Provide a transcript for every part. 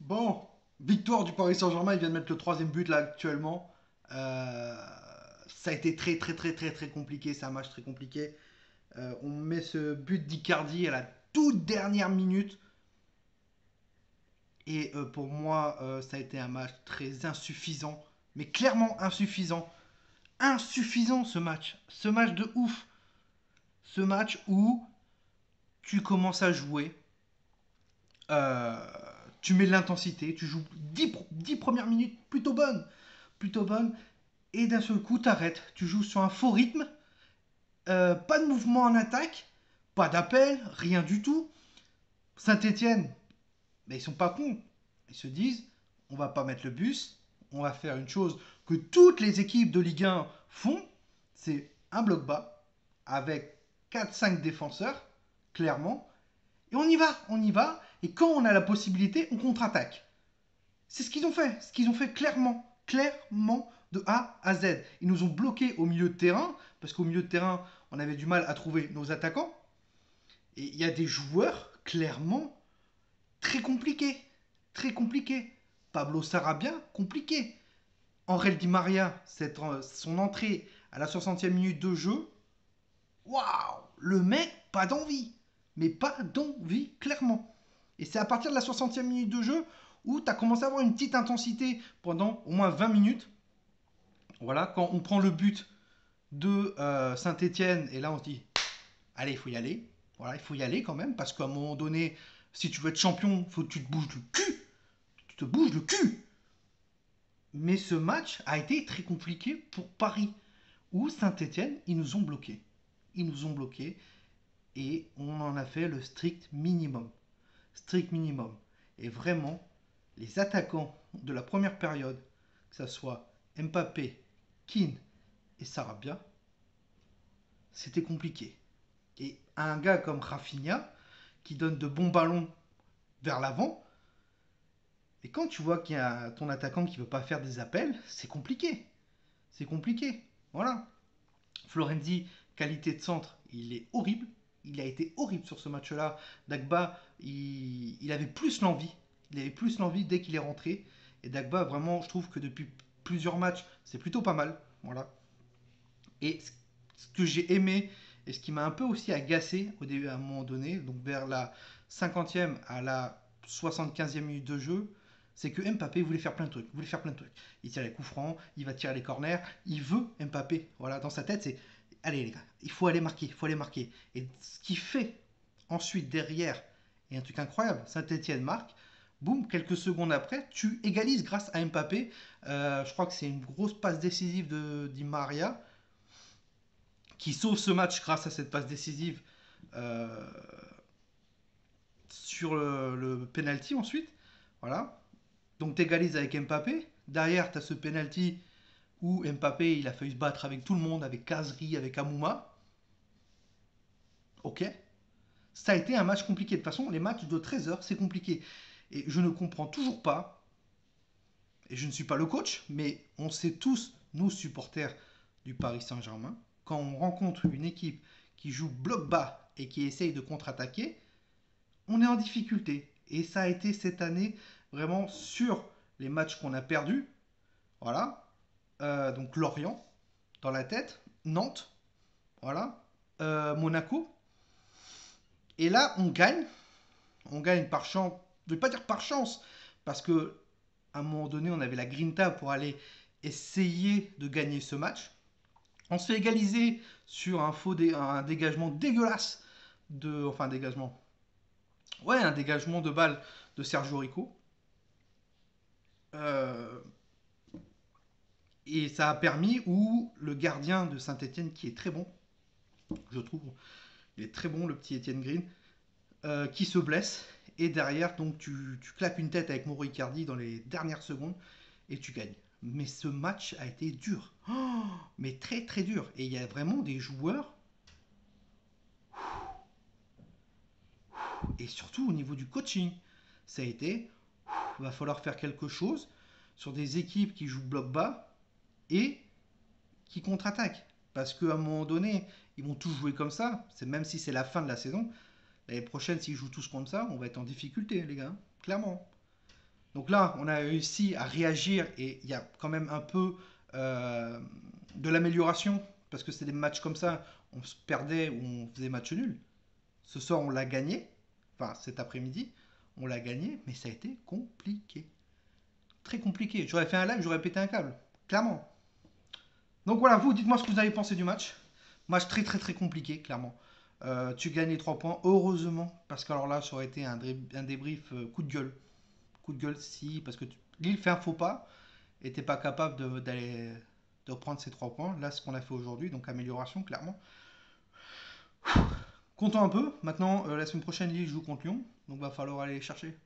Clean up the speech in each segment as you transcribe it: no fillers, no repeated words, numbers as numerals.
Bon, victoire du Paris Saint-Germain, il vient de mettre le troisième but là actuellement. Euh, Ça a été très très très très très compliqué, c'est un match très compliqué. On met ce but d'Icardi à la toute dernière minute. Et pour moi, ça a été un match très insuffisant. Mais clairement insuffisant. Insuffisant ce match. Ce match de ouf. Ce match où tu commences à jouer. euh, Tu mets de l'intensité. Tu joues 10 premières minutes plutôt bonnes. Plutôt bonnes. Et d'un seul coup, t'arrêtes. Tu joues sur un faux rythme, pas de mouvement en attaque, pas d'appel, rien du tout. Saint-Etienne, mais ils sont pas cons. Ils se disent, on va pas mettre le bus, on va faire une chose que toutes les équipes de Ligue 1 font, c'est un bloc bas avec quatre cinq défenseurs, clairement, et on y va, et quand on a la possibilité, on contre-attaque. C'est ce qu'ils ont fait clairement, clairement de A à Z. Ils nous ont bloqués au milieu de terrain, parce qu'au milieu de terrain, on avait du mal à trouver nos attaquants. Et il y a des joueurs, clairement, très compliqués. Très compliqués. Pablo Sarabia, compliqué. Angel Di Maria, son entrée à la 60e minute de jeu, waouh, le mec, pas d'envie. Mais pas d'envie, clairement. Et c'est à partir de la 60e minute de jeu où tu as commencé à avoir une petite intensité pendant au moins 20 minutes. Voilà, quand on prend le but de Saint-Etienne, et là on se dit, allez, il faut y aller. Voilà, il faut y aller quand même, parce qu'à un moment donné, si tu veux être champion, il faut que tu te bouges le cul. Tu te bouges le cul. Mais ce match a été très compliqué pour Paris, où Saint-Etienne, ils nous ont bloqués. Ils nous ont bloqués et on en a fait le strict minimum. Strict minimum. Et vraiment, les attaquants de la première période, que ce soit Mbappé, Keane et Sarabia, c'était compliqué. Et un gars comme Rafinha, qui donne de bons ballons vers l'avant, et quand tu vois qu'il y a ton attaquant qui ne veut pas faire des appels, c'est compliqué. C'est compliqué. Voilà. Florenzi, qualité de centre, il est horrible. Il a été horrible sur ce match-là. Dagba, il avait plus l'envie. Il avait plus l'envie dès qu'il est rentré. Et Dagba, vraiment, je trouve que depuis plusieurs matchs, c'est plutôt pas mal. Voilà. Et ce que j'ai aimé, et ce qui m'a un peu aussi agacé au début, à un moment donné, donc vers la 50e à la 75e minute de jeu, c'est que Mbappé voulait faire plein de trucs. Voulait faire plein de trucs. Il tire les coups francs, il va tirer les corners, il veut Mbappé. Voilà, dans sa tête, c'est allez les gars, il faut aller marquer, il faut aller marquer. Et ce qui fait ensuite derrière, et un truc incroyable, Saint-Etienne marque, boum, quelques secondes après, tu égalises grâce à Mbappé. Je crois que c'est une grosse passe décisive de Di Maria qui sauve ce match grâce à cette passe décisive euh, sur le penalty ensuite. Voilà. Donc tu égalises avec Mbappé. Derrière, tu as ce penalty où Mbappé il a failli se battre avec tout le monde, avec Kazri, avec Amouma. Ok. Ça a été un match compliqué. De toute façon, les matchs de 13 heures, c'est compliqué. Et je ne comprends toujours pas, et je ne suis pas le coach, mais on sait tous, nous supporters du Paris Saint-Germain, quand on rencontre une équipe qui joue bloc bas et qui essaye de contre-attaquer, on est en difficulté. Et ça a été cette année vraiment sur les matchs qu'on a perdus. Voilà. Donc Lorient dans la tête, Nantes, voilà, Monaco. Et là, on gagne. On gagne par chance. Je ne vais pas dire par chance, parce que à un moment donné, on avait la grinta pour aller essayer de gagner ce match. On se fait égaliser sur un dégagement dégueulasse enfin un dégagement, ouais, un dégagement de balle de Sergio Rico. Euh, et ça a permis où le gardien de Saint-Etienne, qui est très bon, je trouve, il est très bon, le petit Etienne Green, qui se blesse. Et derrière, donc, tu claques une tête avec Mauro Icardi dans les dernières secondes et tu gagnes. Mais ce match a été dur. Oh, mais très très dur. Et il y a vraiment des joueurs, et surtout au niveau du coaching, ça a été, il va falloir faire quelque chose sur des équipes qui jouent bloc bas et qui contre-attaquent. Parce qu'à un moment donné, ils vont tous jouer comme ça. C'est même si c'est la fin de la saison. L'année prochaine, s'ils jouent tous comme ça, on va être en difficulté, les gars. Clairement. Donc là, on a réussi à réagir et il y a quand même un peu de l'amélioration parce que c'était des matchs comme ça, on se perdait ou on faisait match nul. Ce soir, on l'a gagné, enfin cet après-midi, on l'a gagné, mais ça a été compliqué. Très compliqué. J'aurais fait un live, j'aurais pété un câble, clairement. Donc voilà, vous, dites-moi ce que vous avez pensé du match. Match très très très compliqué, clairement. Tu gagnes les 3 points, heureusement, parce que alors là, ça aurait été un débrief coup de gueule. Coup de gueule, si, parce que Lille fait un faux pas et t'es pas capable d'aller de reprendre ces 3 points. Là, ce qu'on a fait aujourd'hui, donc amélioration, clairement. Content un peu. Maintenant, la semaine prochaine, Lille joue contre Lyon, donc va falloir aller les chercher,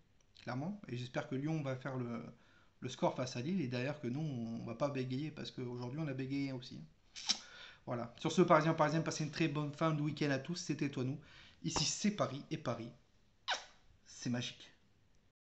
clairement. Et j'espère que Lyon va faire le score face à Lille et d'ailleurs que nous, on va pas bégayer parce qu'aujourd'hui, on a bégayé aussi. Voilà. Sur ce, Parisien, passez une très bonne fin de week-end à tous. C'était toi, nous. Ici, c'est Paris et Paris, c'est magique.